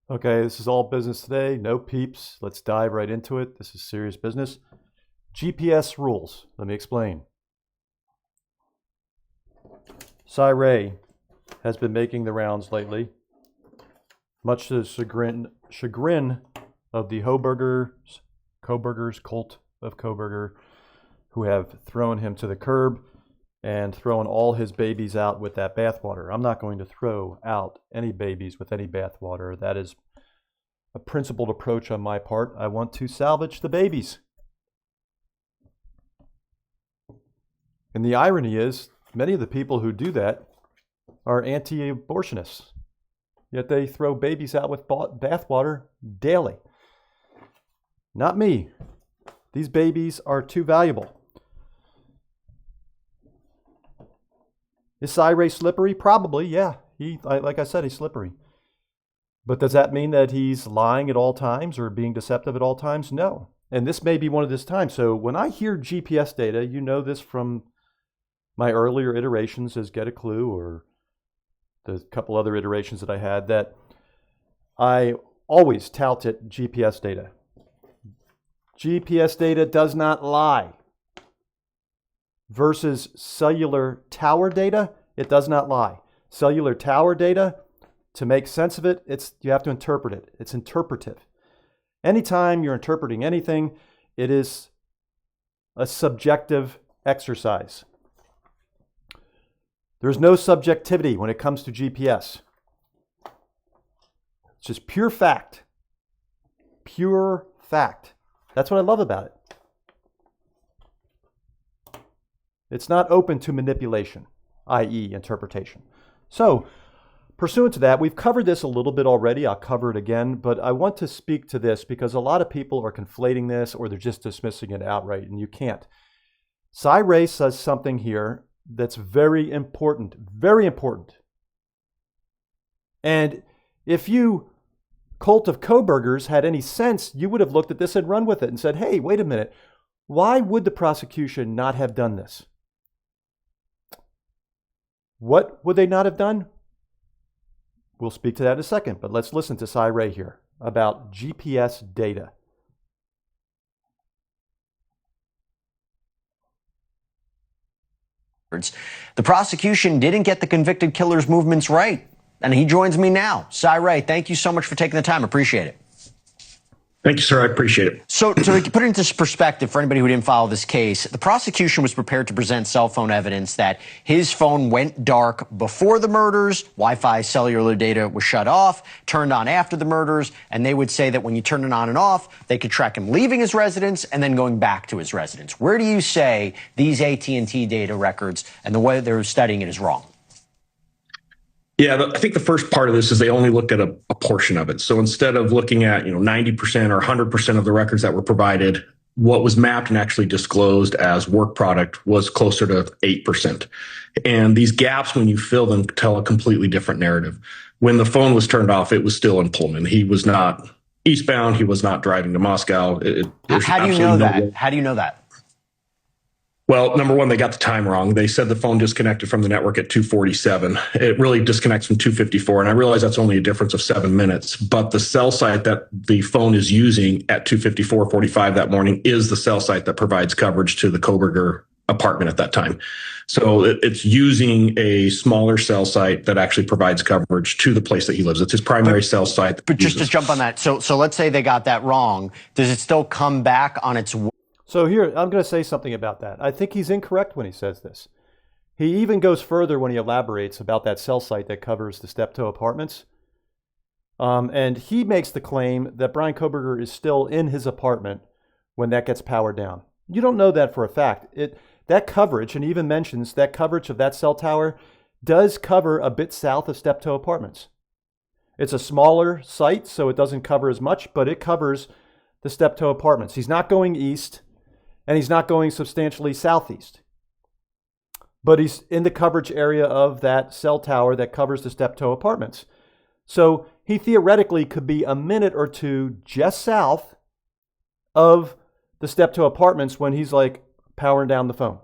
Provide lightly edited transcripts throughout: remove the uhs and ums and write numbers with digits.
Okay, this is all business today. No peeps. Let's dive right into it. This is serious business. GPS rules. Let me explain. Ray has been making the rounds lately, much to the chagrin of the Coburgers, cult of Coburger, who have thrown him to the curb and thrown all his babies out with that bathwater. I'm not going to throw out any babies with any bathwater. That is a principled approach on my part. I want to salvage the babies. And the irony is, many of the people who do that are anti-abortionists, yet they throw babies out with bathwater daily. Not me. These babies are too valuable. Is Ray slippery? Probably, yeah. Like I said, he's slippery. But does that mean that he's lying at all times or being deceptive at all times? No. And this may be one of those times. So when I hear GPS data, you know this from my earlier iterations as Get a Clue or the couple other iterations that I had, that I always touted GPS data. GPS data does not lie. Versus cellular tower data, it does not lie. Cellular tower data, to make sense of it, you have to interpret it. It's interpretive. Anytime you're interpreting anything, it is a subjective exercise. There's no subjectivity when it comes to GPS. It's just pure fact. Pure fact. That's what I love about it. It's not open to manipulation, i.e. interpretation. So, pursuant to that, we've covered this a little bit already. I'll cover it again, but I want to speak to this because a lot of people are conflating this or they're just dismissing it outright, and you can't. Ray says something here that's very important, very important. And if you, cult of Coburgers, had any sense, you would have looked at this and run with it and said, hey, wait a minute, why would the prosecution not have done this? What would they not have done? We'll speak to that in a second, but let's listen to Ray here about GPS data. The prosecution didn't get the convicted killer's movements right, and he joins me now. Ray, thank you so much for taking the time. Appreciate it. Thank you, sir. I appreciate it. So to put it into perspective for anybody who didn't follow this case, the prosecution was prepared to present cell phone evidence that his phone went dark before the murders, Wi-Fi cellular data was shut off, turned on after the murders, and they would say that when you turn it on and off, they could track him leaving his residence and then going back to his residence. Where do you say these AT&T data records and the way they're studying it is wrong? Yeah, I think the first part of this is they only looked at a portion of it. So instead of looking at 90% or 100% of the records that were provided, what was mapped and actually disclosed as work product was closer to 8%. And these gaps, when you fill them, tell a completely different narrative. When the phone was turned off, it was still in Pullman. He was not eastbound. He was not driving to Moscow. How do you know that? How do you know that? Well, number one, they got the time wrong. They said the phone disconnected from the network at 2:47. It really disconnects from 2:54. And I realize that's only a difference of 7 minutes. But the cell site that the phone is using at 2:54:45 that morning is the cell site that provides coverage to the Coburger apartment at that time. So it's using a smaller cell site that actually provides coverage to the place that he lives. It's his primary cell site. But just to jump on that, so let's say they got that wrong. Does it still come back on its... So here, I'm going to say something about that. I think he's incorrect when he says this. He even goes further when he elaborates about that cell site that covers the Steptoe apartments. And he makes the claim that Brian Coburger is still in his apartment when that gets powered down. You don't know that for a fact. That coverage, and he even mentions that coverage of that cell tower, does cover a bit south of Steptoe apartments. It's a smaller site, so it doesn't cover as much, but it covers the Steptoe apartments. He's not going east. And he's not going substantially southeast. But he's in the coverage area of that cell tower that covers the Steptoe apartments. So he theoretically could be a minute or two just south of the Steptoe apartments when he's like powering down the phone.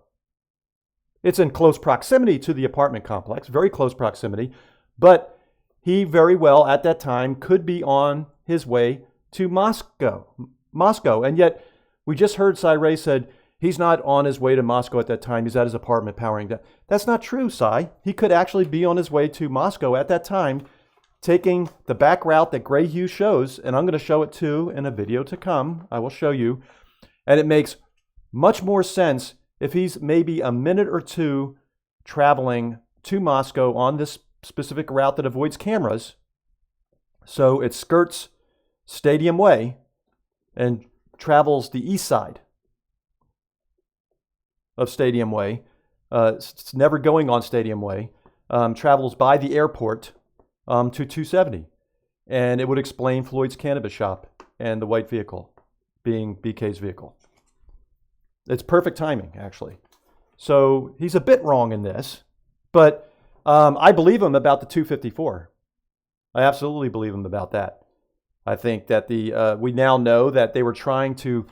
It's in close proximity to the apartment complex, very close proximity, but he very well at that time could be on his way to Moscow. And yet we just heard Cy Ray said he's not on his way to Moscow at that time. He's at his apartment powering down. That's not true, Cy. He could actually be on his way to Moscow at that time, taking the back route that Gray Hughes shows, and I'm going to show it too in a video to come. I will show you. And it makes much more sense if he's maybe a minute or two traveling to Moscow on this specific route that avoids cameras. So it skirts Stadium Way and travels the east side of Stadium Way. It's never going on Stadium Way. Travels by the airport to 270. And it would explain Floyd's cannabis shop and the white vehicle being BK's vehicle. It's perfect timing, actually. So he's a bit wrong in this, but I believe him about the 254. I absolutely believe him about that. I think that we now know that they were trying to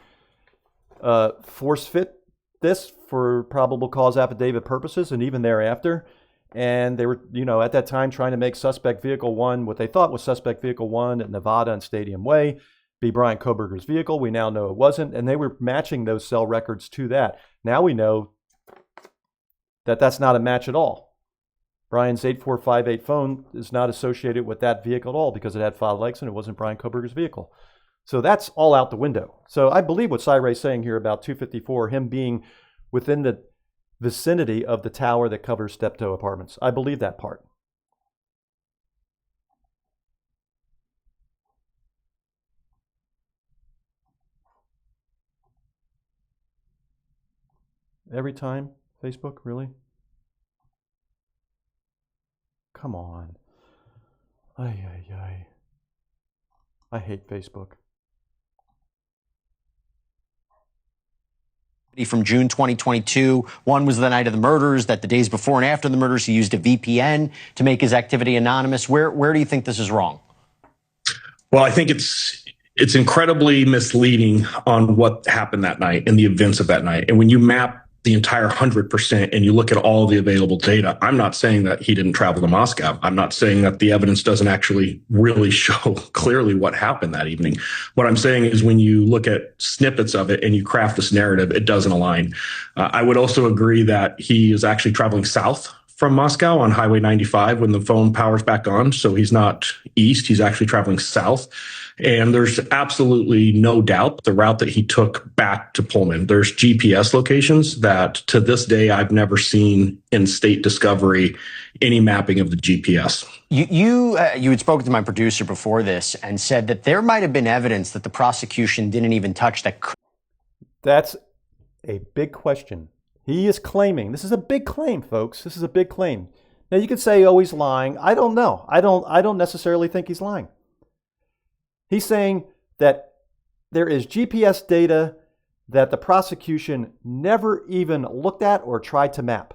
force fit this for probable cause affidavit purposes and even thereafter. And they were, at that time trying to make suspect vehicle 1, what they thought was suspect vehicle 1 at Nevada and Stadium Way, be Brian Koberger's vehicle. We now know it wasn't. And they were matching those cell records to that. Now we know that that's not a match at all. Brian's 8458 phone is not associated with that vehicle at all because it had 5 legs and it wasn't Brian Koberger's vehicle. So that's all out the window. So I believe what Cy Ray's saying here about 254, him being within the vicinity of the tower that covers Steptoe Apartments. I believe that part. Every time? Facebook? Really? Come on. I hate Facebook. From June 2022. One was the night of the murders, that the days before and after the murders, he used a VPN to make his activity anonymous. Where do you think this is wrong? Well, I think it's incredibly misleading on what happened that night and the events of that night. And when you map the entire 100% and you look at all the available data, I'm not saying that he didn't travel to Moscow. I'm not saying that the evidence doesn't actually really show clearly what happened that evening. What I'm saying is when you look at snippets of it and you craft this narrative, it doesn't align. I would also agree that he is actually traveling south from Moscow on Highway 95 when the phone powers back on. So he's not east, he's actually traveling south. And there's absolutely no doubt the route that he took back to Pullman. There's GPS locations that to this day I've never seen in state discovery any mapping of the GPS. You had spoken to my producer before this and said that there might have been evidence that the prosecution didn't even touch that. That's a big question. He is claiming, this is a big claim, folks. This is a big claim. Now you could say, oh, he's lying. I don't know. I don't necessarily think he's lying. He's saying that there is GPS data that the prosecution never even looked at or tried to map.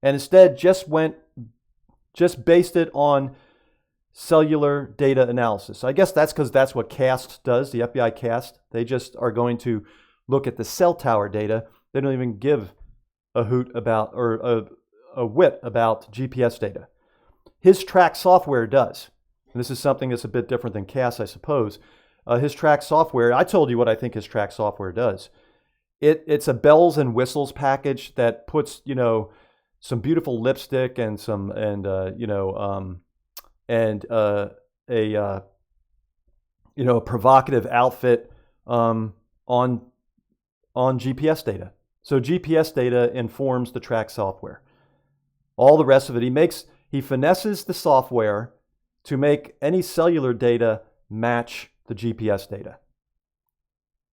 And instead just based it on cellular data analysis. I guess that's because that's what CAST does, the FBI CAST. They just are going to look at the cell tower data. They don't even give a hoot about or a whit about GPS data. His track software does. And this is something that's a bit different than CAS, I suppose. His track software, I told you what I think his track software does. It's a bells and whistles package that puts, some beautiful lipstick and a provocative outfit on GPS data. So GPS data informs the track software. All the rest of it, he finesses the software to make any cellular data match the GPS data.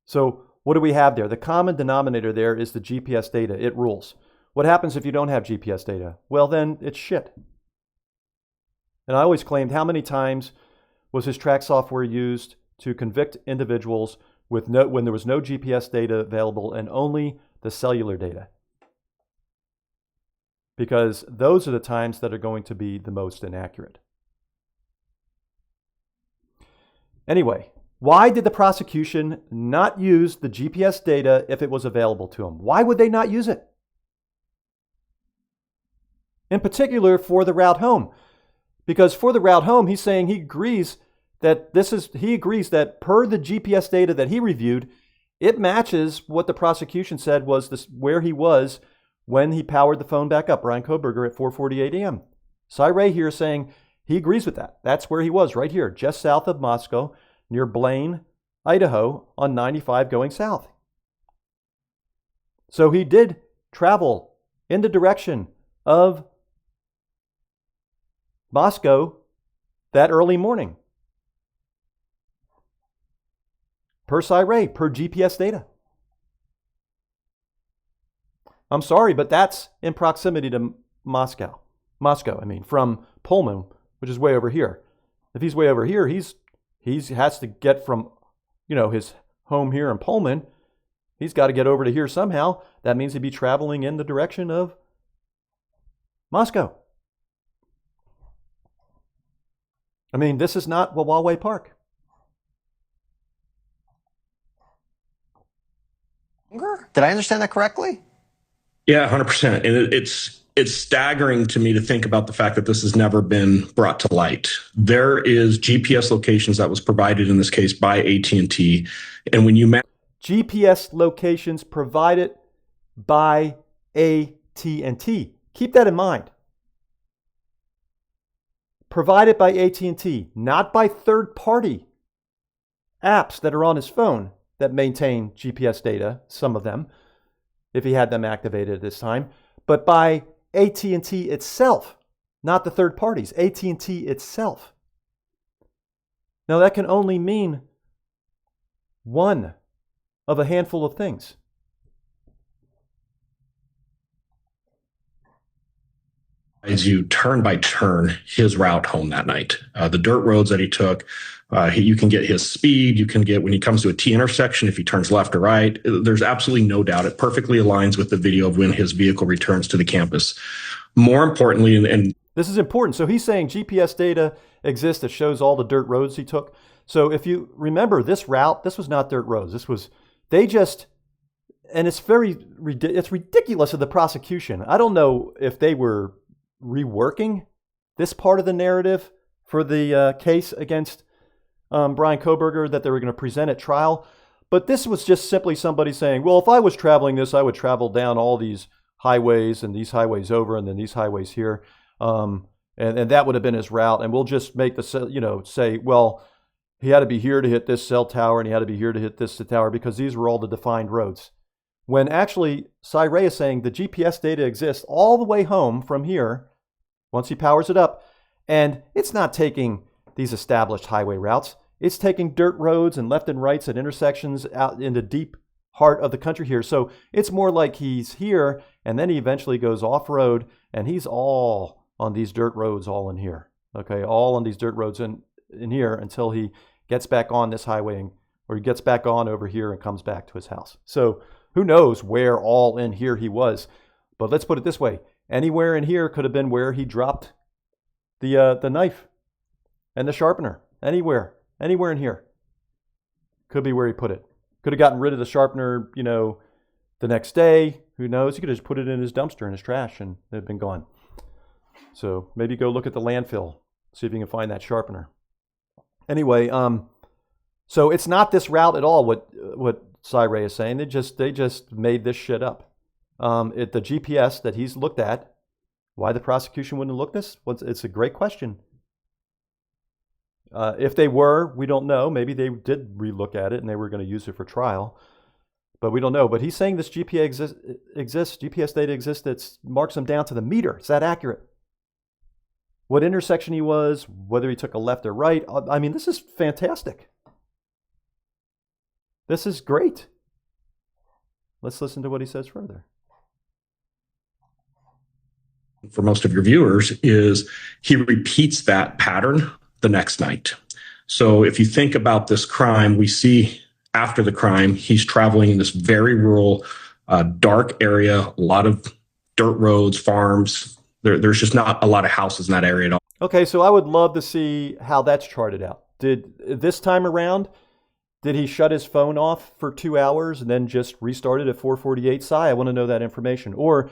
So what do we have there? The common denominator there is the GPS data. It rules. What happens if you don't have GPS data? Well, then it's shit. And I always claimed, how many times was his track software used to convict individuals when there was no GPS data available and only the cellular data? Because those are the times that are going to be the most inaccurate. Anyway, why did the prosecution not use the GPS data if it was available to them? Why would they not use it? In particular for the route home. Because for the route home, he's saying he agrees that he agrees that per the GPS data that he reviewed, it matches what the prosecution said was where he was when he powered the phone back up, Brian Koberger, at 4:48 a.m. Cy Ray here saying he agrees with that. That's where he was, right here, just south of Moscow, near Blaine, Idaho, on 95 going south. So he did travel in the direction of Moscow that early morning. Per Cy Ray, per GPS data. I'm sorry, but that's in proximity to Moscow. From Pullman, which is way over here. If he's way over here, he has to get from, his home here in Pullman. He's got to get over to here somehow. That means he'd be traveling in the direction of Moscow. This is not Wawaway Park. Did I understand that correctly? Yeah, 100%. And it's staggering to me to think about the fact that this has never been brought to light. There is GPS locations that was provided in this case by AT&T, and when you GPS locations provided by AT&T. Keep that in mind. Provided by AT&T, not by third-party apps that are on his phone that maintain GPS data, some of them, if he had them activated at this time, but by AT&T itself, not the third parties, AT&T itself. Now that can only mean one of a handful of things. As you turn by turn his route home that night, the dirt roads that he took, you can get his speed. You can get when he comes to a T intersection, if he turns left or right. There's absolutely no doubt. It perfectly aligns with the video of when his vehicle returns to the campus. More importantly, and this is important. So he's saying GPS data exists that shows all the dirt roads he took. So if you remember this route, this was not dirt roads. And it's ridiculous of the prosecution. I don't know if they were reworking this part of the narrative for the case against Brian Koberger that they were going to present at trial. But this was just simply somebody saying, well, if I was traveling this, I would travel down all these highways and these highways over and then these highways here. And that would have been his route. And we'll just make say, well, he had to be here to hit this cell tower and he had to be here to hit this tower because these were all the defined roads. When actually Cy Ray is saying the GPS data exists all the way home from here once he powers it up. And it's not taking these established highway routes. It's taking dirt roads and left and rights at intersections out in the deep heart of the country here. So it's more like he's here and then he eventually goes off-road and he's all on these dirt roads all in here. Okay, all on these dirt roads in here until he gets back on this highway or he gets back on over here and comes back to his house. So who knows where all in here he was. But let's put it this way. Anywhere in here could have been where he dropped the knife and the sharpener. Anywhere in here could be where he put it. Could have gotten rid of the sharpener, the next day. Who knows? He could have just put it in his dumpster, in his trash, and it had been gone. So maybe go look at the landfill, see if you can find that sharpener. Anyway, so it's not this route at all. What Cy Ray is saying, they just made this shit up. The GPS that he's looked at, why the prosecution wouldn't look this? Well, it's a great question. If they were, we don't know. Maybe they did relook at it and they were going to use it for trial, but we don't know. But he's saying this GPS data exists that marks him down to the meter. Is that accurate? What intersection he was, whether he took a left or right. This is fantastic. This is great. Let's listen to what he says further. For most of your viewers, is he repeats that pattern the next night. So if you think about this crime, we see after the crime, he's traveling in this very rural, dark area, a lot of dirt roads, farms. There's just not a lot of houses in that area at all. Okay, so I would love to see how that's charted out. This time around, did he shut his phone off for 2 hours and then just restart it at 4:48? I want to know that information. Or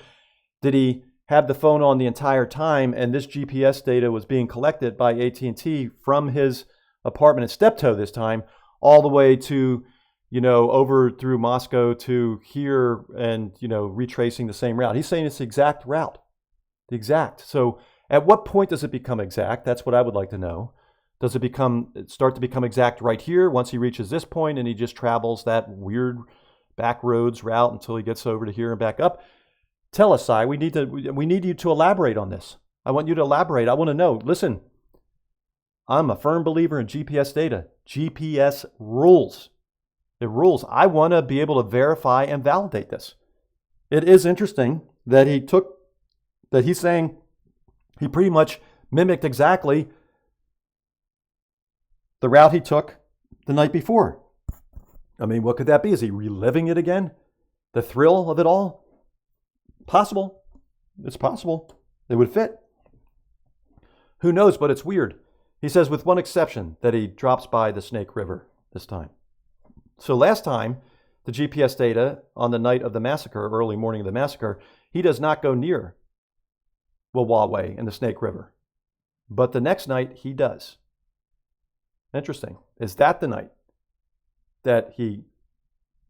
did he have the phone on the entire time, and this GPS data was being collected by AT&T from his apartment in Steptoe this time, all the way to, over through Moscow to here, and, retracing the same route. He's saying it's the exact route. The exact. So at what point does it become exact? That's what I would like to know. Does it start to become exact right here once he reaches this point and he just travels that weird back roads route until he gets over to here and back up? Tell us, Si. We need you to elaborate on this. I want you to elaborate. I want to know. Listen, I'm a firm believer in GPS data. GPS rules. It rules. I want to be able to verify and validate this. It is interesting that he's saying he pretty much mimicked exactly the route he took the night before. I mean, what could that be? Is he reliving it again? The thrill of it all? Possible. It's possible. It would fit. Who knows, but it's weird. He says with one exception, that he drops by the Snake River this time. So last time, the GPS data on the night of the massacre, early morning of the massacre, he does not go near Wawa and the Snake River. But the next night, he does. Interesting. Is that the night that he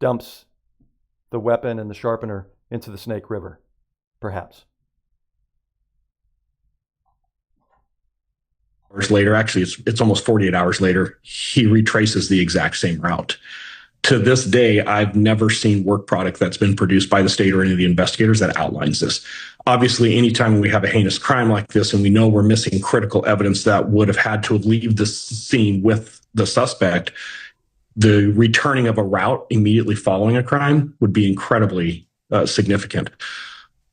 dumps the weapon and the sharpener into the Snake River? Perhaps. Hours later, actually, it's almost 48 hours later, he retraces the exact same route. To this day, I've never seen work product that's been produced by the state or any of the investigators that outlines this. Obviously, anytime we have a heinous crime like this and we know we're missing critical evidence that would have had to leave the scene with the suspect, the returning of a route immediately following a crime would be incredibly significant.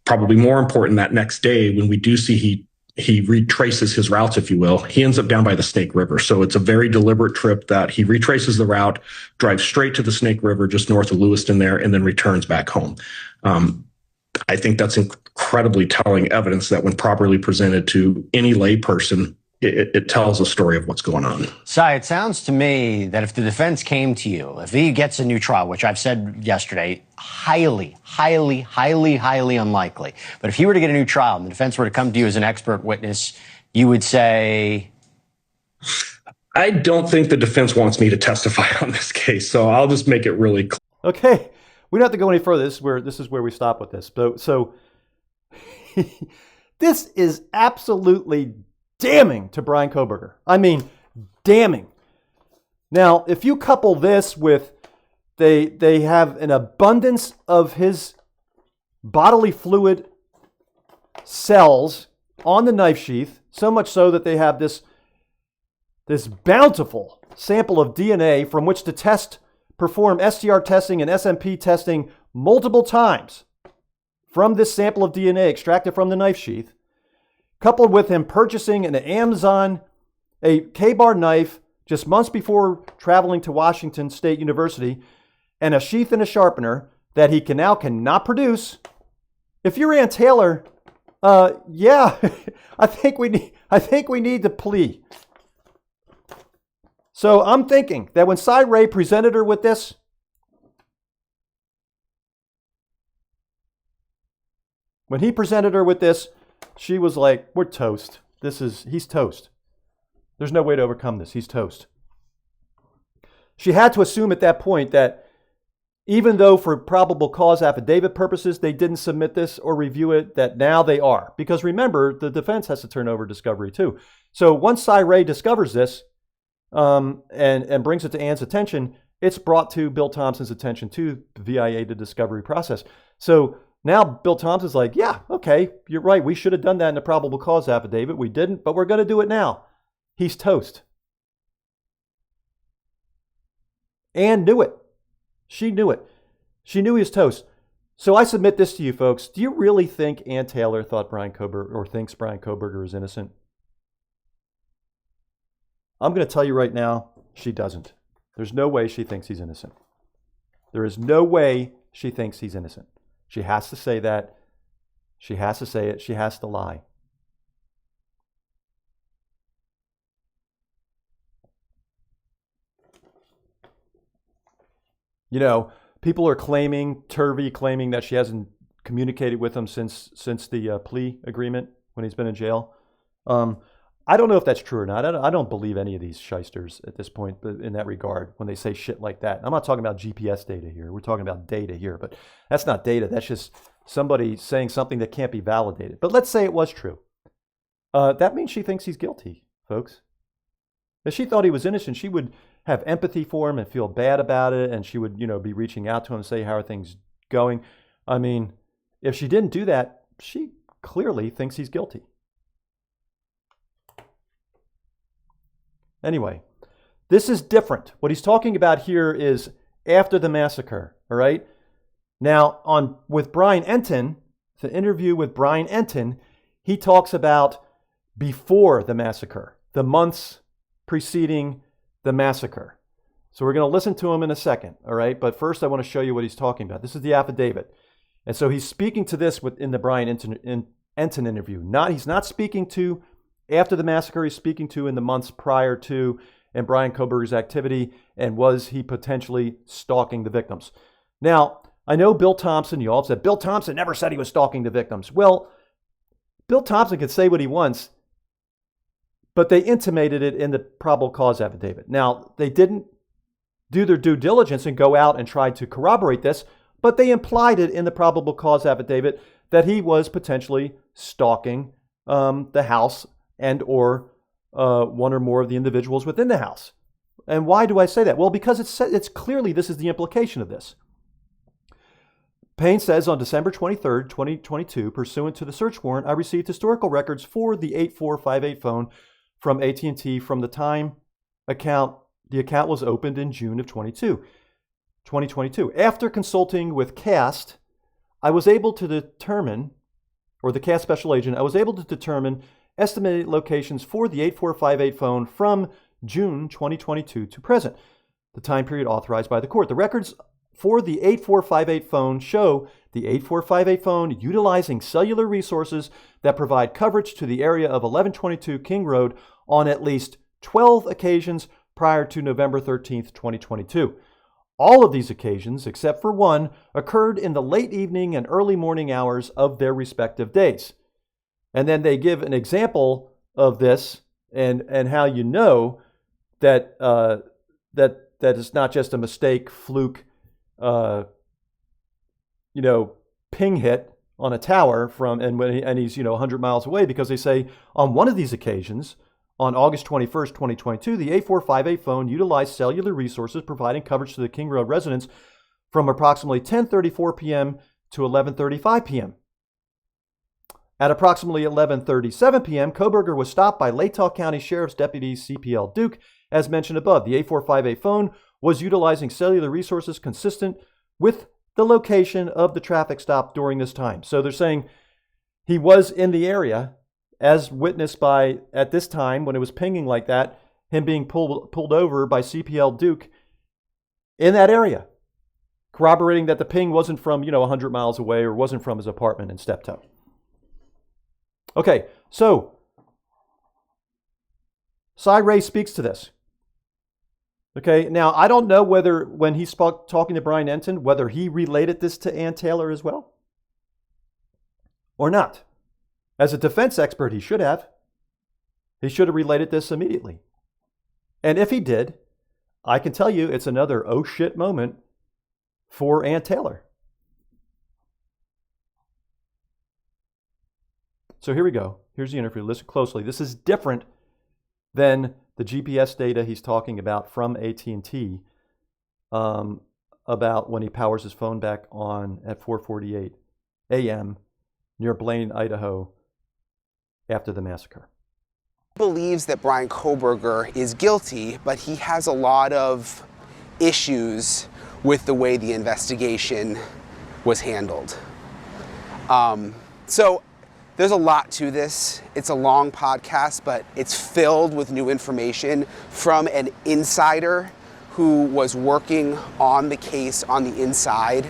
Probably more important, that next day when we do see he retraces his routes, if you will, he ends up down by the Snake River. So it's a very deliberate trip that he retraces the route, drives straight to the Snake River just north of Lewiston there, and then returns back home. I think that's incredibly telling evidence that when properly presented to any layperson, it tells a story of what's going on. Si, it sounds to me that if the defense came to you, if he gets a new trial, which I've said yesterday, highly, highly, highly, highly unlikely. But if he were to get a new trial and the defense were to come to you as an expert witness, you would say? I don't think the defense wants me to testify on this case, so I'll just make it really clear. Okay. We don't have to go any further. This is where we stop with this. So this is absolutely damning to Bryan Kohberger. I mean, damning. Now, if you couple this with they have an abundance of his bodily fluid cells on the knife sheath, so much so that they have this bountiful sample of DNA from which to perform STR testing and SMP testing multiple times from this sample of DNA extracted from the knife sheath, coupled with him purchasing an Amazon, a K-bar knife just months before traveling to Washington State University, and a sheath and a sharpener that he cannot produce. If you're Ann Taylor, yeah, I think we need to plea. So I'm thinking that when Cy Ray presented her with this, she was like, we're toast. He's toast. There's no way to overcome this. He's toast. She had to assume at that point that even though for probable cause affidavit purposes, they didn't submit this or review it, that now they are. Because remember, the defense has to turn over discovery too. So once Cy Ray discovers this and brings it to Ann's attention, it's brought to Bill Thompson's attention too, via the discovery process. So now Bill Thompson's like, yeah, okay, you're right. We should have done that in the probable cause affidavit. We didn't, but we're going to do it now. He's toast. Ann knew it. She knew it. She knew he was toast. So I submit this to you folks. Do you really think Ann Taylor thought Bryan Kohberger or thinks Bryan Kohberger is innocent? I'm going to tell you right now, she doesn't. There's no way she thinks he's innocent. There is no way she thinks he's innocent. She has to say that. She has to say it. She has to lie. You know, people are claiming, Turvey claiming that she hasn't communicated with him since the plea agreement when he's been in jail. I don't know if that's true or not. I don't believe any of these shysters at this point in that regard when they say shit like that. I'm not talking about GPS data here. We're talking about data here, but that's not data. That's just somebody saying something that can't be validated. But let's say it was true. That means she thinks he's guilty, folks. If she thought he was innocent, she would have empathy for him and feel bad about it, and she would, be reaching out to him and say, how are things going? I mean, if she didn't do that, she clearly thinks he's guilty. Anyway, this is different. What he's talking about here is after the massacre, all right? Now, with Brian Entin, the interview with Brian Entin, he talks about before the massacre, the months preceding the massacre. So we're going to listen to him in a second, all right? But first, I want to show you what he's talking about. This is the affidavit. And so he's speaking to this in the Brian Entin interview. He's not speaking to after the massacre, he's speaking to in the months prior to and Brian Kohberger's activity, and was he potentially stalking the victims? Now, I know Bill Thompson, you all said, Bill Thompson never said he was stalking the victims. Well, Bill Thompson could say what he wants, but they intimated it in the probable cause affidavit. Now, they didn't do their due diligence and go out and try to corroborate this, but they implied it in the probable cause affidavit that he was potentially stalking the house and or one or more of the individuals within the house. And why do I say that? Well, because it's clearly this is the implication of this. Payne says on December 23rd, 2022, pursuant to the search warrant, I received historical records for the 8458 phone from AT&T from the time the account was opened in June of 2022. After consulting with CAST, I was able to determine, or the CAST special agent, I was able to determine estimated locations for the 8458 phone from June 2022 to present, the time period authorized by the court. The records for the 8458 phone show the 8458 phone utilizing cellular resources that provide coverage to the area of 1122 King Road on at least 12 occasions prior to November 13th, 2022. All of these occasions, except for one, occurred in the late evening and early morning hours of their respective days. And then they give an example of this and how you know that that it's not just a mistake, fluke, ping hit on a tower and he's 100 miles away, because they say on one of these occasions, on August 21st, 2022, the 8458 phone utilized cellular resources providing coverage to the King Road residents from approximately 10:34 p.m. to 11:35 p.m. At approximately 11:37 p.m., Kohberger was stopped by Latah County Sheriff's Deputy CPL Duke. As mentioned above, the 8458 phone was utilizing cellular resources consistent with the location of the traffic stop during this time. So they're saying he was in the area, as witnessed by, at this time, when it was pinging like that, him being pulled over by CPL Duke in that area, corroborating that the ping wasn't from, 100 miles away or wasn't from his apartment in Steptoe. Okay, so Cy Ray speaks to this. Okay, now I don't know whether when he spoke talking to Brian Entin, whether he related this to Ann Taylor as well or not. As a defense expert, he should have. He should have related this immediately. And if he did, I can tell you it's another oh shit moment for Ann Taylor. So here we go. Here's the interview. Listen closely. This is different than the GPS data he's talking about from AT&T about when he powers his phone back on at 4:48 a.m. near Blaine, Idaho, after the massacre. Believes that Brian Kohberger is guilty, but he has a lot of issues with the way the investigation was handled. So there's a lot to this. It's a long podcast, but it's filled with new information from an insider who was working on the case on the inside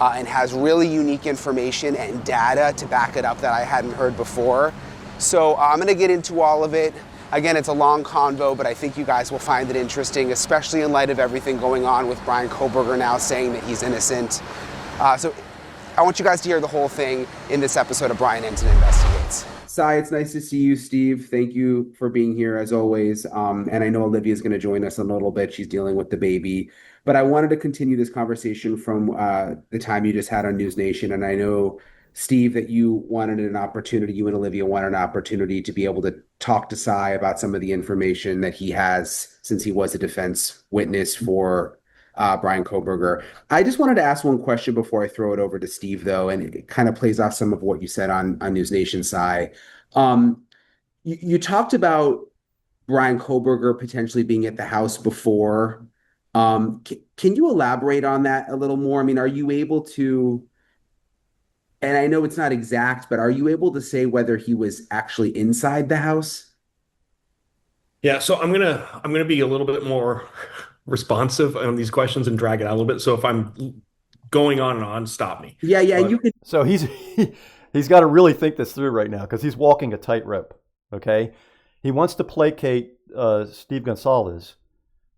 and has really unique information and data to back it up that I hadn't heard before. So I'm going to get into all of it. Again, it's a long convo, but I think you guys will find it interesting, especially in light of everything going on with Brian Kohberger now saying that he's innocent. So I want you guys to hear the whole thing in this episode of Brian Ensign Investigates. Cy, it's nice to see you, Steve. Thank you for being here as always. And I know Olivia's going to join us in a little bit. She's dealing with the baby. But I wanted to continue this conversation from the time you just had on News Nation. And I know, Steve, that you and Olivia wanted an opportunity to be able to talk to Cy about some of the information that he has since he was a defense witness for Brian Koberger. I just wanted to ask one question before I throw it over to Steve, though, and it kind of plays off some of what you said on News Nation, Cy. You talked about Brian Koberger potentially being at the house before. Can you elaborate on that a little more? I mean, are you able to, and I know it's not exact, but are you able to say whether he was actually inside the house? Yeah, so I'm gonna be a little bit more responsive on these questions and drag it out a little bit. So if I'm going on and on, stop me. Yeah, But you could. So he's got to really think this through right now because he's walking a tightrope. Okay, he wants to placate Steve Gonzalez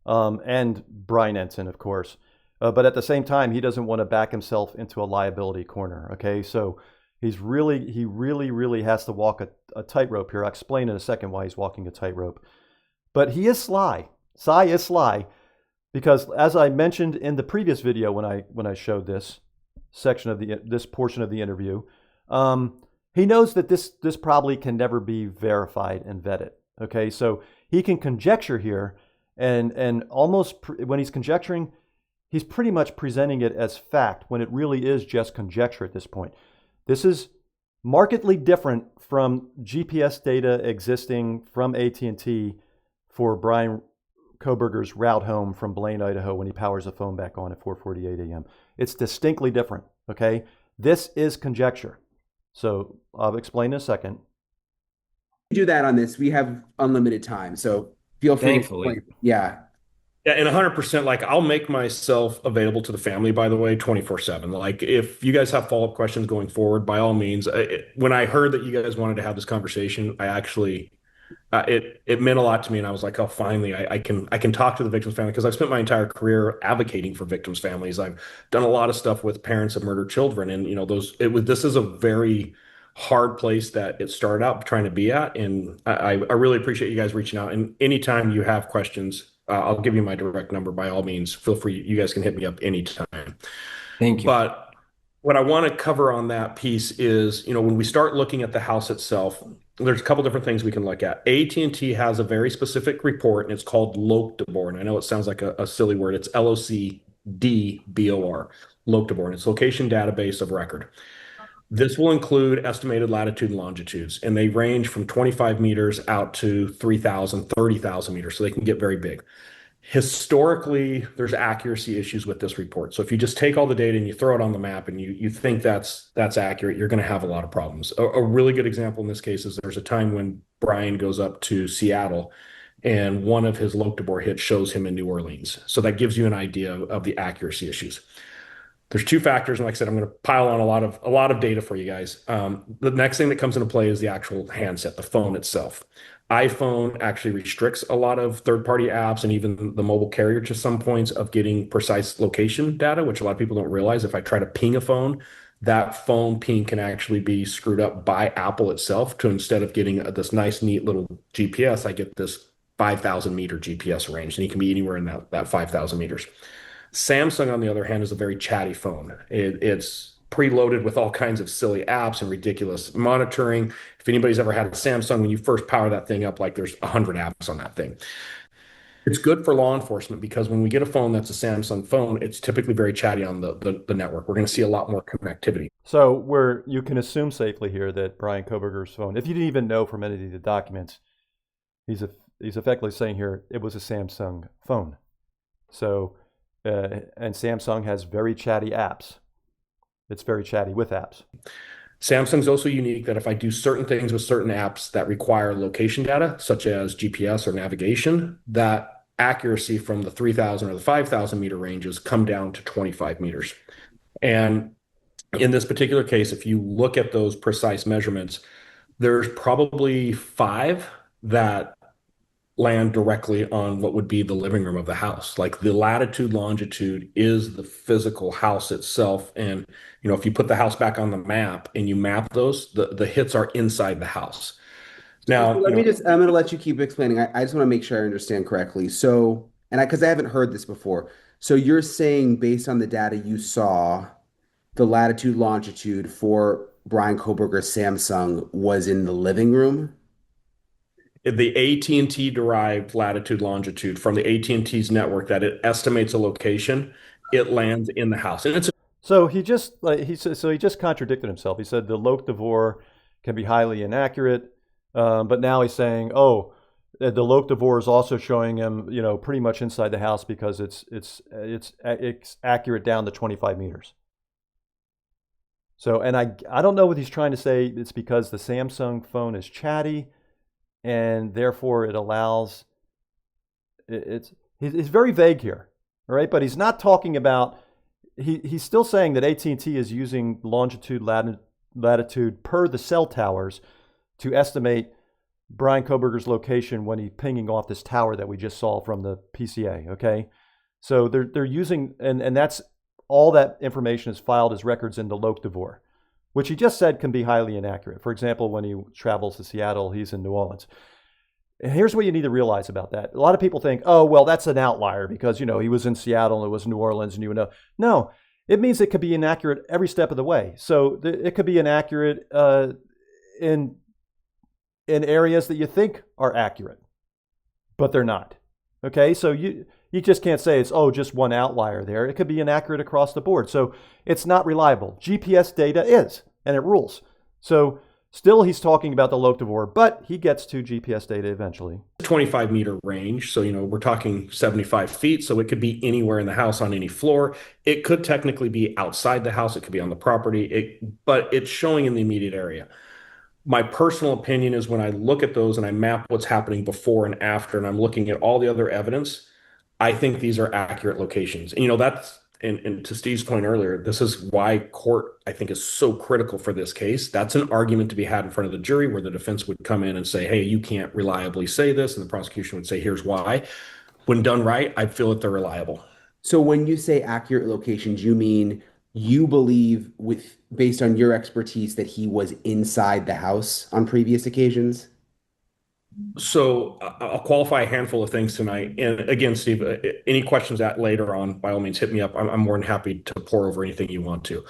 and Brian Ensign, of course, but at the same time he doesn't want to back himself into a liability corner. Okay, so he really has to walk a tightrope here. I'll explain in a second why he's walking a tightrope, but he is sly. Cy is sly. Because as I mentioned in the previous video when I showed this section of this portion of the interview, he knows that this probably can never be verified and vetted. Okay, so he can conjecture here, and almost when he's conjecturing, he's pretty much presenting it as fact when it really is just conjecture at this point. This is markedly different from GPS data existing from AT&T for Brian Koberger's route home from Blaine, Idaho, when he powers the phone back on at 4:48 a.m. It's distinctly different, okay? This is conjecture. So I'll explain in a second. Do that on this. We have unlimited time, so feel free. Thankfully. Yeah. Yeah, and 100%, like I'll make myself available to the family, by the way, 24/7. Like if you guys have follow-up questions going forward, by all means. When I heard that you guys wanted to have this conversation, I actually it meant a lot to me, and I was like, oh, finally, I can talk to the victim's family, because I've spent my entire career advocating for victims' families. I've done a lot of stuff with parents of murdered children, and this is a very hard place that it started out trying to be at, and I really appreciate you guys reaching out. And anytime you have questions, I'll give you my direct number. By all means, feel free. You guys can hit me up anytime. Thank you. But what I want to cover on that piece is, when we start looking at the house itself, there's a couple different things we can look at. AT&T has a very specific report, and it's called Loctobor. And I know it sounds like a silly word. It's LOCDBOR, Loctobor, and it's location database of record. This will include estimated latitude and longitudes, and they range from 25 meters out to 3,000, 30,000 meters, so they can get very big. Historically, there's accuracy issues with this report. So if you just take all the data and you throw it on the map and you think that's accurate, you're going to have a lot of problems. A really good example in this case is there's a time when Brian goes up to Seattle, and one of his Loctobor hits shows him in New Orleans. So that gives you an idea of the accuracy issues. There's two factors, and like I said, I'm going to pile on a lot of data for you guys. The next thing that comes into play is the actual handset, the phone itself. iPhone actually restricts a lot of third-party apps and even the mobile carrier to some points of getting precise location data, which a lot of people don't realize. If I try to ping a phone, that phone ping can actually be screwed up by Apple itself, to instead of getting this nice, neat little GPS, I get this 5,000 meter GPS range, and you can be anywhere in that 5,000 meters. Samsung, on the other hand, is a very chatty phone. It's preloaded with all kinds of silly apps and ridiculous monitoring. If anybody's ever had a Samsung, when you first power that thing up, like there's 100 apps on that thing. It's good for law enforcement because when we get a phone that's a Samsung phone, it's typically very chatty on the network. We're going to see a lot more connectivity. So you can assume safely here that Brian Koberger's phone, if you didn't even know from any of the documents, he's effectively saying here it was a Samsung phone. So, and Samsung has very chatty apps. It's very chatty with apps. Samsung's also unique that if I do certain things with certain apps that require location data, such as GPS or navigation, that accuracy from the 3,000 or the 5,000 meter ranges come down to 25 meters. And in this particular case, if you look at those precise measurements, there's probably 5 that land directly on what would be the living room of the house. Like the latitude, longitude is the physical house itself. And, if you put the house back on the map and you map those, the hits are inside the house. So Now, let me I'm going to let you keep explaining. I just want to make sure I understand correctly. So, because I haven't heard this before. So you're saying based on the data you saw, the latitude, longitude for Brian Koberger's Samsung was in the living room? the AT&T derived latitude, longitude from the AT&T's network that it estimates a location, it lands in the house. And it's So he just he just contradicted himself. He said the Loc Devor can be highly inaccurate, but now he's saying, oh, the Loc Devor is also showing him, pretty much inside the house because it's accurate down to 25 meters. So, and I don't know what he's trying to say. It's because the Samsung phone is chatty, and therefore it allows. He's very vague here, all right? But he's not talking about. He's still saying that AT&T is using longitude, latitude per the cell towers to estimate Brian Koberger's location when he's pinging off this tower that we just saw from the PCA. Okay, so they're using, and that's all that information is filed as records in the Loc Devor, which he just said can be highly inaccurate. For example, when he travels to Seattle, he's in New Orleans. And here's what you need to realize about that. A lot of people think, oh, well, that's an outlier because, he was in Seattle and it was New Orleans and you would know. No, it means it could be inaccurate every step of the way. So it could be inaccurate in areas that you think are accurate, but they're not. Okay, so you just can't say it's, just one outlier there. It could be inaccurate across the board. So it's not reliable. GPS data is, and it rules. So still, he's talking about the Loc Devor, but he gets to GPS data eventually. 25-meter range. So, we're talking 75 feet. So it could be anywhere in the house on any floor. It could technically be outside the house. It could be on the property, but it's showing in the immediate area. My personal opinion is when I look at those and I map what's happening before and after, and I'm looking at all the other evidence, I think these are accurate locations. And, that's, and to Steve's point earlier, this is why court, I think, is so critical for this case. That's an argument to be had in front of the jury where the defense would come in and say, hey, you can't reliably say this. And the prosecution would say, here's why. When done right, I feel that they're reliable. So when you say accurate locations, you mean you believe based on your expertise that he was inside the house on previous occasions? So I'll qualify a handful of things tonight. And again, Steve, any questions that later on, by all means, hit me up. I'm more than happy to pour over anything you want to.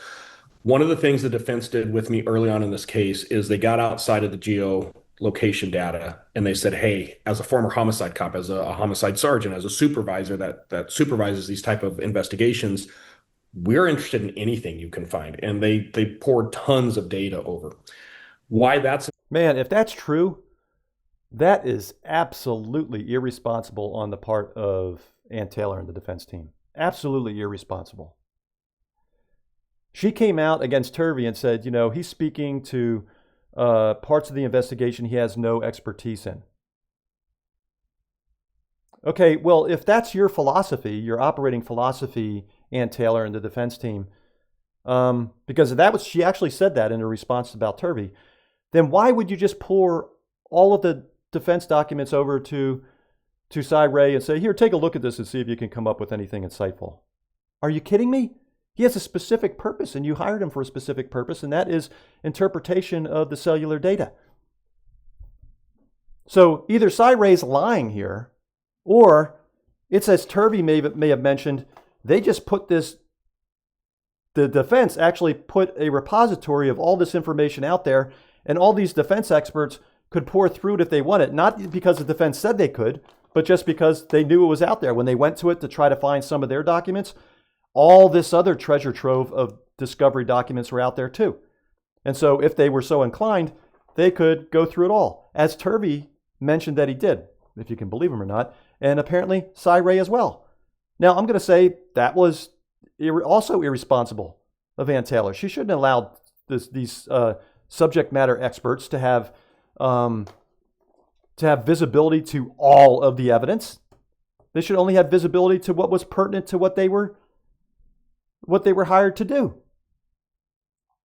One of the things the defense did with me early on in this case is they got outside of the geolocation data and they said, hey, as a former homicide cop, as a homicide sergeant, as a supervisor that supervises these type of investigations, we're interested in anything you can find. And they poured tons of data over. Why that's... Man, if that's true, that is absolutely irresponsible on the part of Ann Taylor and the defense team. Absolutely irresponsible. She came out against Turvey and said, he's speaking to parts of the investigation he has no expertise in. Okay, well, if that's your philosophy, your operating philosophy, Ann Taylor and the defense team, because she actually said that in her response about Turvey, then why would you just pour all of the defense documents over to Cy Ray and say, here, take a look at this and see if you can come up with anything insightful? Are you kidding me? He has a specific purpose, and you hired him for a specific purpose, and that is interpretation of the cellular data. So either Cy Ray's lying here, or it's as Turvey may have mentioned, they just put the defense actually put a repository of all this information out there, and all these defense experts could pour through it if they wanted, not because the defense said they could, but just because they knew it was out there. When they went to it to try to find some of their documents, all this other treasure trove of discovery documents were out there too. And so if they were so inclined, they could go through it all, as Turvey mentioned that he did, if you can believe him or not, and apparently Cy Ray as well. Now, I'm going to say that was also irresponsible of Ann Taylor. She shouldn't have allowed these subject matter experts to have visibility to all of the evidence. They should only have visibility to what was pertinent to what they were hired to do.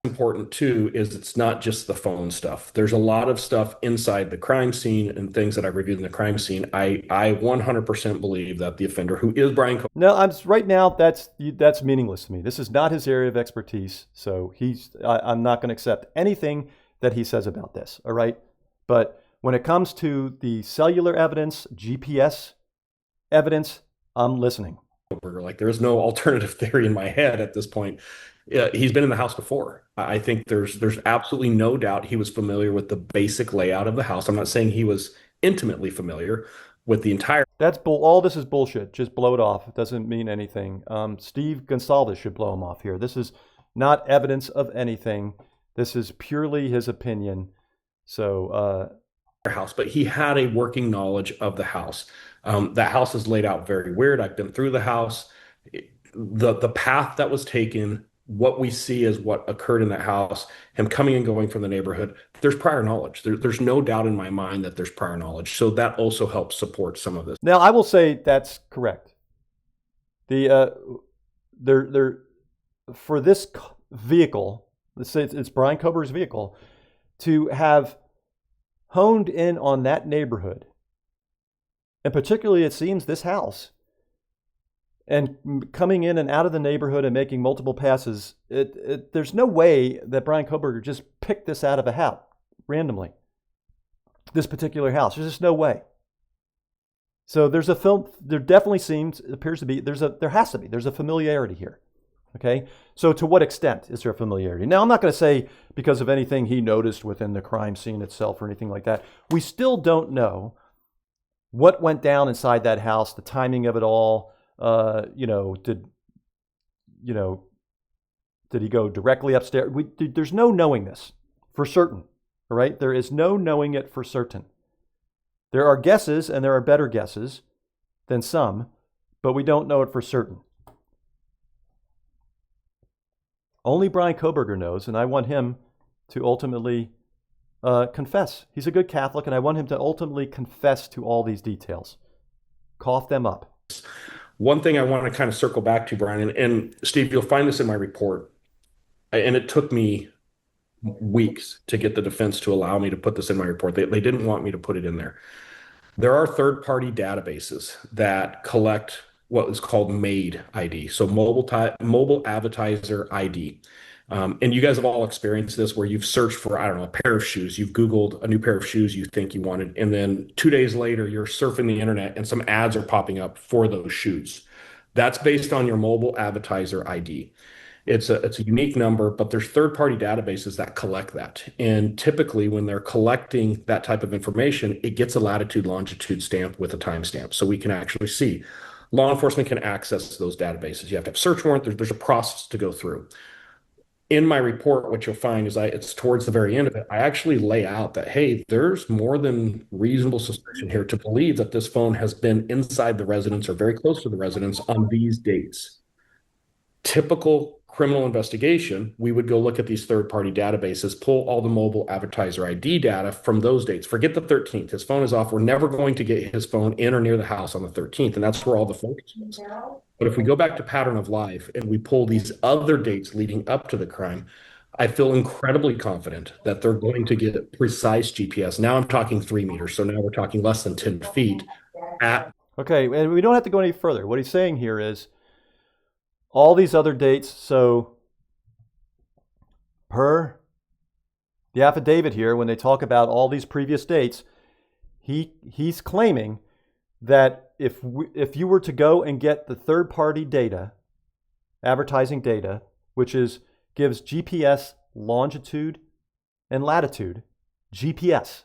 important too is it's not just the phone stuff. There's a lot of stuff inside the crime scene and things that I've reviewed in the crime scene. I 100% believe that the offender, who is Brian Cohen. No, right now that's meaningless to me. This is not his area of expertise, so I'm not going to accept anything that he says about this. All right, but when it comes to the cellular evidence, GPS evidence, I'm listening. Like, there is no alternative theory in my head at this point. He's been in the house before. I think there's absolutely no doubt he was familiar with the basic layout of the house. I'm not saying he was intimately familiar with the entire. All this is bullshit. Just blow it off. It doesn't mean anything. Steve Gonsalves should blow him off here. This is not evidence of anything. This is purely his opinion. So, house, but he had a working knowledge of the house. That house is laid out very weird. I've been through the house. The path that was taken, what we see is what occurred in that house, him coming and going from the neighborhood. There's prior knowledge. There's no doubt in my mind that there's prior knowledge. So that also helps support some of this. Now, I will say that's correct. For this vehicle, let's say it's Brian Kober's vehicle, to have honed in on that neighborhood, and particularly it seems this house, and coming in and out of the neighborhood and making multiple passes, there's no way that Brian Koberger just picked this out of a hat randomly. This particular house, there's just no way. So there definitely appears to be, there's a familiarity here. Okay, so to what extent is there a familiarity? Now, I'm not going to say because of anything he noticed within the crime scene itself or anything like that. We still don't know what went down inside that house, the timing of it all. Did he go directly upstairs? There's no knowing this for certain, all right? There is no knowing it for certain. There are guesses, and there are better guesses than some, but we don't know it for certain. Only Brian Koberger knows, and I want him to ultimately confess. He's a good Catholic, and I want him to ultimately confess to all these details. Cough them up. One thing I want to kind of circle back to, Brian, and Steve, you'll find this in my report, and it took me weeks to get the defense to allow me to put this in my report. They didn't want me to put it in there. There are third-party databases that collect what is called MAID ID, so mobile advertiser ID. And you guys have all experienced this where you've searched for, I don't know, a pair of shoes. You've Googled a new pair of shoes you think you wanted. And then 2 days later, you're surfing the internet and some ads are popping up for those shoes. That's based on your mobile advertiser ID. It's a unique number, but there's third-party databases that collect that. And typically when they're collecting that type of information, it gets a latitude, longitude stamp with a timestamp. So we can actually see. Law enforcement can access those databases. You have to have a search warrant. There's a process to go through. In my report, what you'll find is it's towards the very end of it, I actually lay out that, hey, there's more than reasonable suspicion here to believe that this phone has been inside the residence or very close to the residence on these dates. Typical criminal investigation, we would go look at these third-party databases, pull all the mobile advertiser ID data from those dates. Forget the 13th. His phone is off. We're never going to get his phone in or near the house on the 13th, and that's where all the focus was. But if we go back to pattern of life and we pull these other dates leading up to the crime, I feel incredibly confident that they're going to get precise GPS. Now I'm talking 3 meters, so now we're talking less than 10 feet. Okay, and we don't have to go any further. What he's saying here is all these other dates, so per the affidavit here, when they talk about all these previous dates, he's claiming that if you were to go and get the third-party data, advertising data, which gives GPS longitude and latitude, GPS,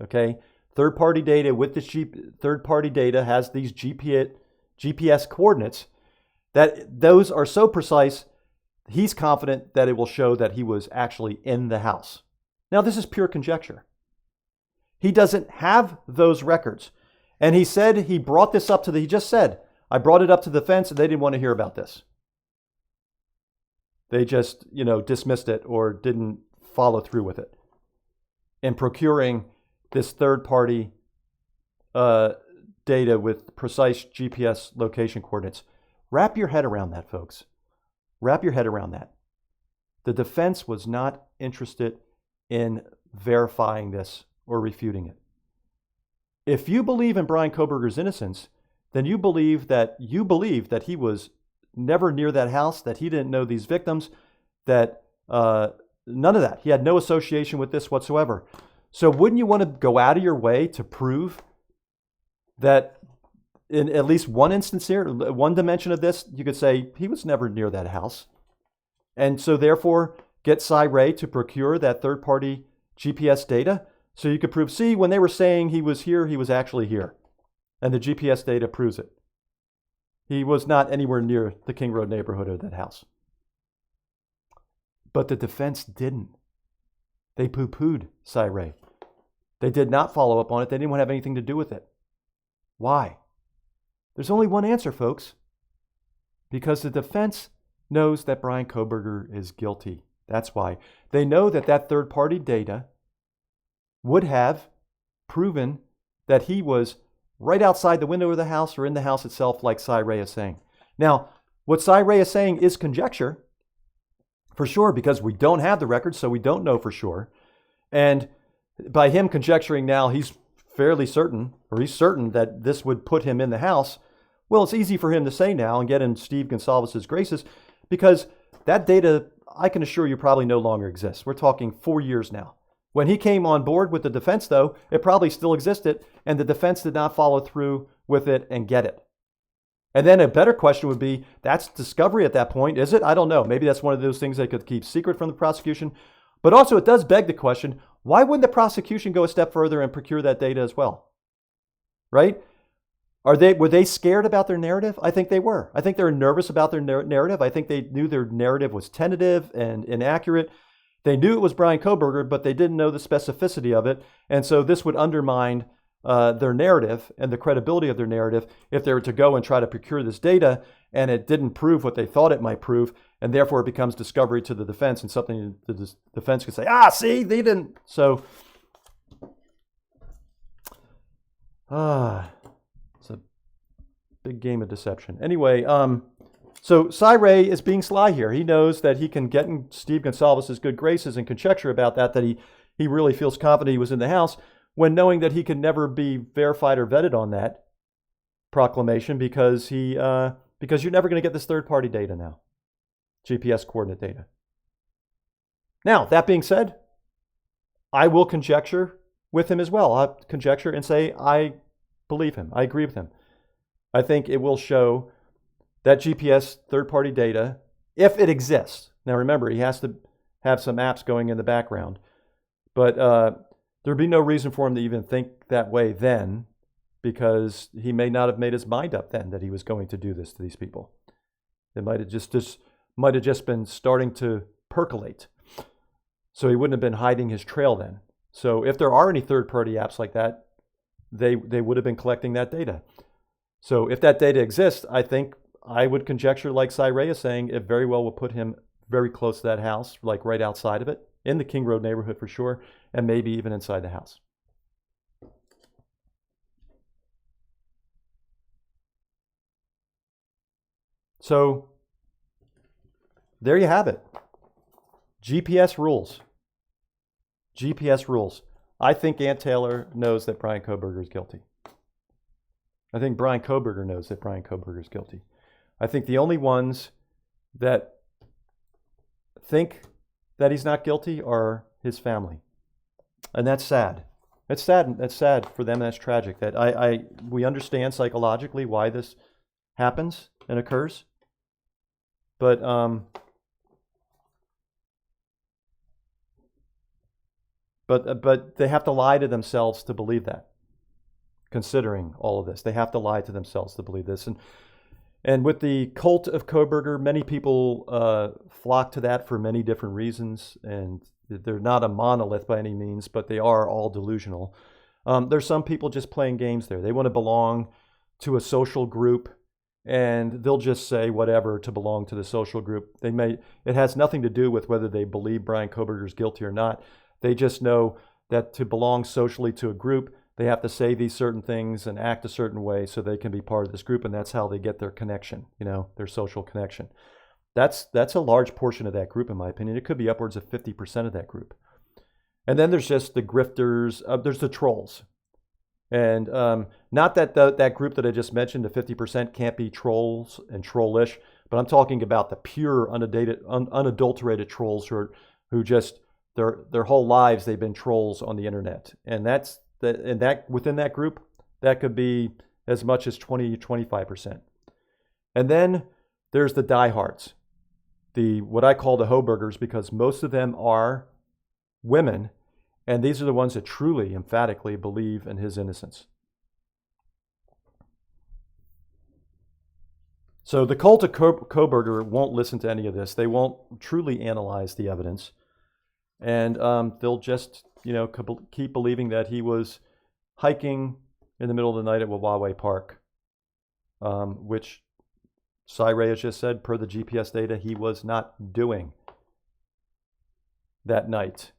okay? Third-party data with the third-party data has these GPS coordinates that those are so precise, he's confident that it will show that he was actually in the house. Now, this is pure conjecture. He doesn't have those records. And he said he brought this up he just said, I brought it up to the fence and they didn't want to hear about this. They just, dismissed it or didn't follow through with it. In procuring this third-party data with precise GPS location coordinates. Wrap your head around that, folks. Wrap your head around that. The defense was not interested in verifying this or refuting it. If you believe in Bryan Kohberger's innocence, then you believe that he was never near that house, that he didn't know these victims, that none of that. He had no association with this whatsoever. So wouldn't you want to go out of your way to prove that in at least one instance here, one dimension of this, you could say he was never near that house? And so therefore get Cy-Ray to procure that third-party GPS data so you could prove, see, when they were saying he was here, he was actually here. And the GPS data proves it. He was not anywhere near the King Road neighborhood of that house. But the defense didn't. They poo-pooed Cy-Ray. They did not follow up on it. They didn't want to have anything to do with it. Why? There's only one answer, folks. Because the defense knows that Bryan Kohberger is guilty. That's why. They know that that third-party data would have proven that he was right outside the window of the house or in the house itself, like Cy-Ray is saying. Now, what Cy-Ray is saying is conjecture, for sure, because we don't have the record, so we don't know for sure. And by him conjecturing now, he's fairly certain, or he's certain that this would put him in the house. Well, it's easy for him to say now and get in Steve Gonsalves' graces, because that data, I can assure you, probably no longer exists. We're talking 4 years now. When he came on board with the defense, though, it probably still existed, and the defense did not follow through with it and get it. And then a better question would be, that's discovery at that point, is it? I don't know. Maybe that's one of those things they could keep secret from the prosecution. But also it does beg the question, why wouldn't the prosecution go a step further and procure that data as well? Right? Were they scared about their narrative? I think they were. I think they were nervous about their narrative. I think they knew their narrative was tentative and inaccurate. They knew it was Bryan Kohberger, but they didn't know the specificity of it. And so this would undermine their narrative and the credibility of their narrative if they were to go and try to procure this data and it didn't prove what they thought it might prove, and therefore it becomes discovery to the defense and something the defense could say, see, they didn't. So, it's a big game of deception. Anyway, so Cy-Ray is being sly here. He knows that he can get in Steve Gonsalves' good graces and conjecture about that he really feels confident he was in the house, when knowing that he could never be verified or vetted on that proclamation because you're never going to get this third-party data now, GPS coordinate data. Now, that being said, I will conjecture with him as well. I'll conjecture and say I believe him. I agree with him. I think it will show that GPS third-party data, if it exists. Now remember, he has to have some apps going in the background. But there'd be no reason for him to even think that way then, because he may not have made his mind up then that he was going to do this to these people. It might have just been starting to percolate. So he wouldn't have been hiding his trail then. So if there are any third-party apps like that, they would have been collecting that data. So if that data exists, I think I would conjecture, like Cy-Ray is saying, it very well will put him very close to that house, like right outside of it, in the King Road neighborhood for sure, and maybe even inside the house. So there you have it. GPS rules. GPS rules. I think Ant Taylor knows that Bryan Kohberger is guilty. I think Bryan Kohberger knows that Bryan Kohberger is guilty. I think the only ones that think that he's not guilty are his family. And that's sad. It's sad. That's sad for them. That's tragic. That we understand psychologically why this happens and occurs. But they have to lie to themselves to believe that. Considering all of this, they have to lie to themselves to believe this. And with the cult of Kohberger, many people flock to that for many different reasons, and they're not a monolith by any means, but they are all delusional. There's some people just playing games there. They want to belong to a social group, and they'll just say whatever to belong to the social group. It has nothing to do with whether they believe Bryan Kohberger is guilty or not. They just know that to belong socially to a group, they have to say these certain things and act a certain way so they can be part of this group, and that's how they get their connection, their social connection. That's a large portion of that group, in my opinion. It could be upwards of 50% of that group. And then there's just the grifters. There's the trolls. And not that that group that I just mentioned, the 50% can't be trolls and trollish, but I'm talking about the pure, unadulterated trolls who just their whole lives they've been trolls on the internet. And within that group, that could be as much as 20 to 25%. And then there's the diehards, what I call the Hoburgers, because most of them are women. And these are the ones that truly, emphatically believe in his innocence. So the cult of Koberger won't listen to any of this. They won't truly analyze the evidence. And they'll just, keep believing that he was hiking in the middle of the night at Wawa Park, which Cy Ray has just said, per the GPS data, he was not doing that night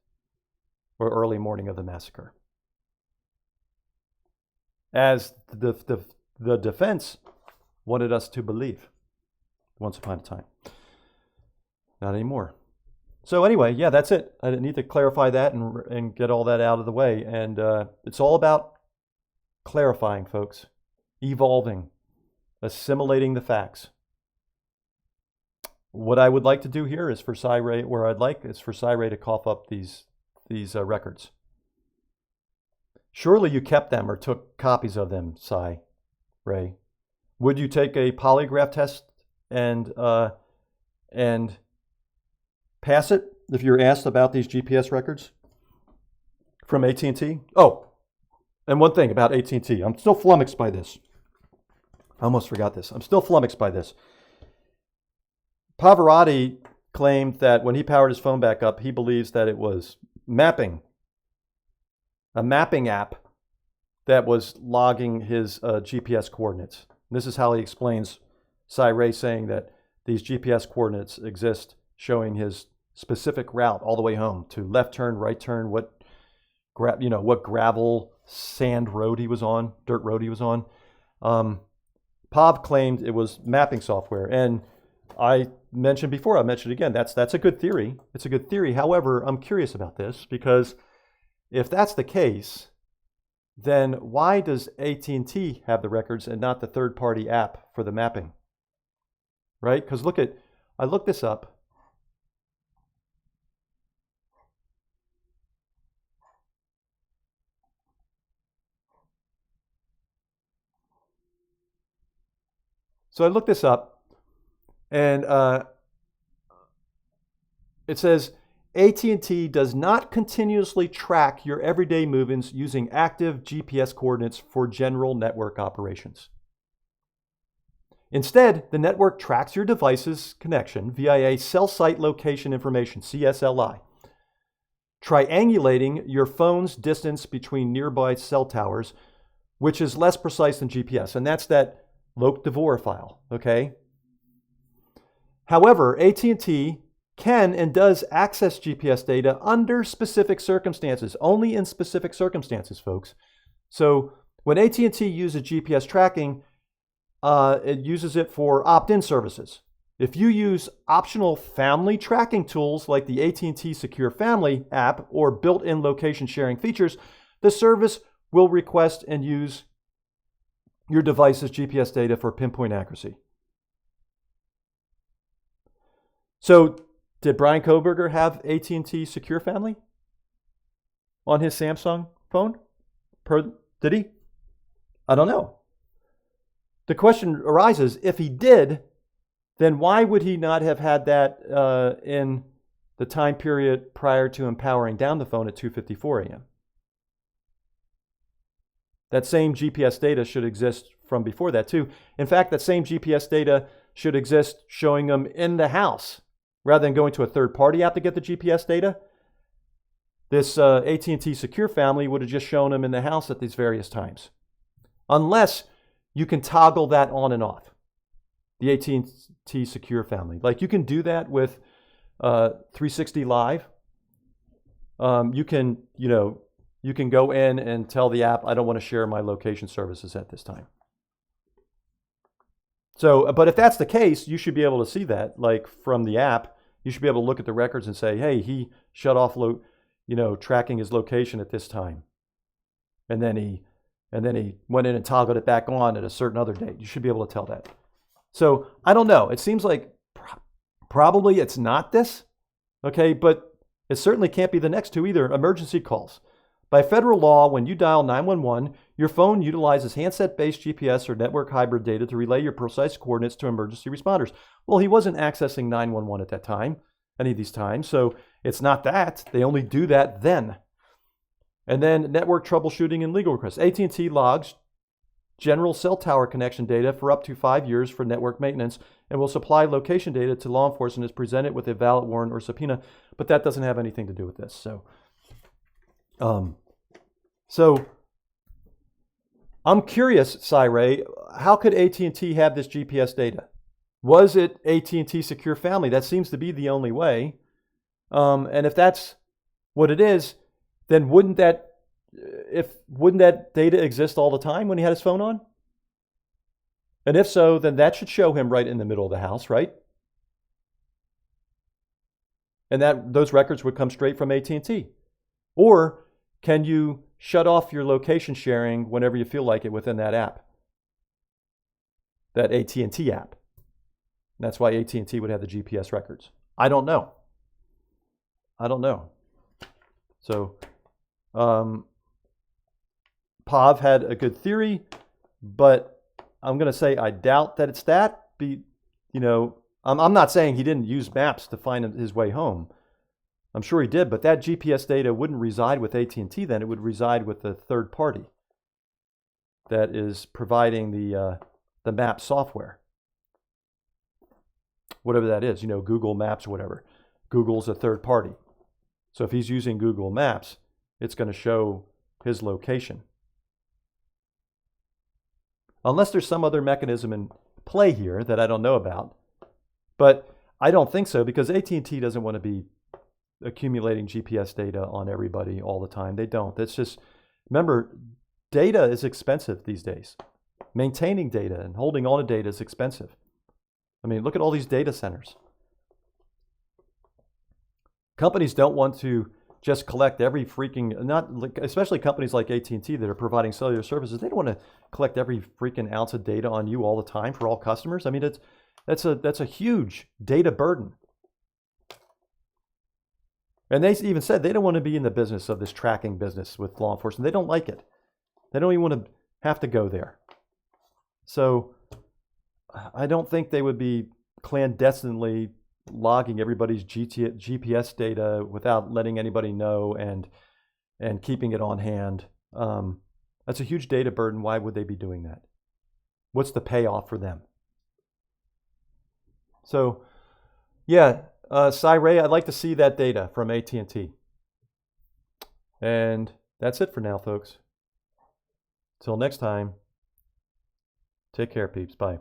or early morning of the massacre. As the defense wanted us to believe once upon a time. Not anymore. So anyway, yeah, that's it. I need to clarify that and get all that out of the way. And it's all about clarifying, folks, evolving, assimilating the facts. What I would like to do here is for Cy Ray, to cough up these records. Surely you kept them or took copies of them, Cy Ray. Would you take a polygraph test and pass it if you're asked about these GPS records from AT&T? Oh, and one thing about AT&T. I'm still flummoxed by this. I almost forgot this. I'm still flummoxed by this. Pavarotti claimed that when he powered his phone back up, he believes that it was mapping, a mapping app that was logging his GPS coordinates. This is how he explains Cy Ray saying that these GPS coordinates exist, showing his specific route all the way home to left turn, right turn, what gravel, sand road he was on, dirt road he was on. Pav claimed it was mapping software, and I mentioned before, I mentioned again, that's a good theory. It's a good theory. However, I'm curious about this because if that's the case, then why does AT&T have the records and not the third-party app for the mapping? Right? Because I looked this up. So I looked this up, and it says AT&T does not continuously track your everyday movements using active GPS coordinates for general network operations. Instead, the network tracks your device's connection via a cell site location information, CSLI, triangulating your phone's distance between nearby cell towers, which is less precise than GPS, and that's that Loc Devore file, okay? However, AT&T can and does access GPS data under specific circumstances, only in specific circumstances, folks. So when AT&T uses GPS tracking, it uses it for opt-in services. If you use optional family tracking tools like the AT&T Secure Family app or built-in location sharing features, the service will request and use your device's GPS data for pinpoint accuracy. So did Brian Koberger have AT&T Secure Family on his Samsung phone? Did he? I don't know. The question arises, if he did, then why would he not have had that in the time period prior to him powering down the phone at 2:54 a.m.? That same GPS data should exist from before that too. In fact, that same GPS data should exist showing him in the house rather than going to a third-party app to get the GPS data. This AT&T Secure Family would have just shown him in the house at these various times. Unless you can toggle that on and off, the AT&T Secure Family. Like you can do that with 360 Live. You can go in and tell the app, I don't want to share my location services at this time. So, but if that's the case, you should be able to see that, like from the app. You should be able to look at the records and say, hey, he shut off, tracking his location at this time, and then he went in and toggled it back on at a certain other date. You should be able to tell that. So I don't know. It seems like probably it's not this, okay, but it certainly can't be the next two either. Emergency calls. By federal law, when you dial 911, your phone utilizes handset-based GPS or network hybrid data to relay your precise coordinates to emergency responders. Well, he wasn't accessing 911 at that time, any of these times, so it's not that. They only do that then. And then network troubleshooting and legal requests. AT&T logs general cell tower connection data for up to 5 years for network maintenance and will supply location data to law enforcement as presented with a valid warrant or subpoena, but that doesn't have anything to do with this. So I'm curious, Cy-Ray, how could AT&T have this GPS data? Was it AT&T Secure Family? That seems to be the only way. And if that's what it is, then wouldn't that data exist all the time when he had his phone on? And if so, then that should show him right in the middle of the house, right? And those records would come straight from AT&T. Or can you shut off your location sharing whenever you feel like it within that app? That AT&T app. And that's why AT&T would have the GPS records. I don't know. So, Pav had a good theory, but I'm going to say I doubt that it's that. I'm not saying he didn't use maps to find his way home. I'm sure he did, but that GPS data wouldn't reside with AT&T then. It would reside with the third party that is providing the map software. Whatever that is, Google Maps or whatever. Google's a third party. So if he's using Google Maps, it's going to show his location. Unless there's some other mechanism in play here that I don't know about. But I don't think so, because AT&T doesn't want to be accumulating GPS data on everybody all the time. They don't. It's just, remember, data is expensive these days. Maintaining data and holding on to data is expensive. I mean, look at all these data centers. Companies don't want to just collect every especially companies like AT&T that are providing cellular services. They don't want to collect every freaking ounce of data on you all the time for all customers. I mean, that's a huge data burden. And they even said they don't want to be in the business of this tracking business with law enforcement. They don't like it. They don't even want to have to go there. So I don't think they would be clandestinely logging everybody's GPS data without letting anybody know and keeping it on hand. That's a huge data burden. Why would they be doing that? What's the payoff for them? So, yeah, Cy-Ray, I'd like to see that data from AT&T. And that's it for now, folks. Till next time, take care, peeps. Bye.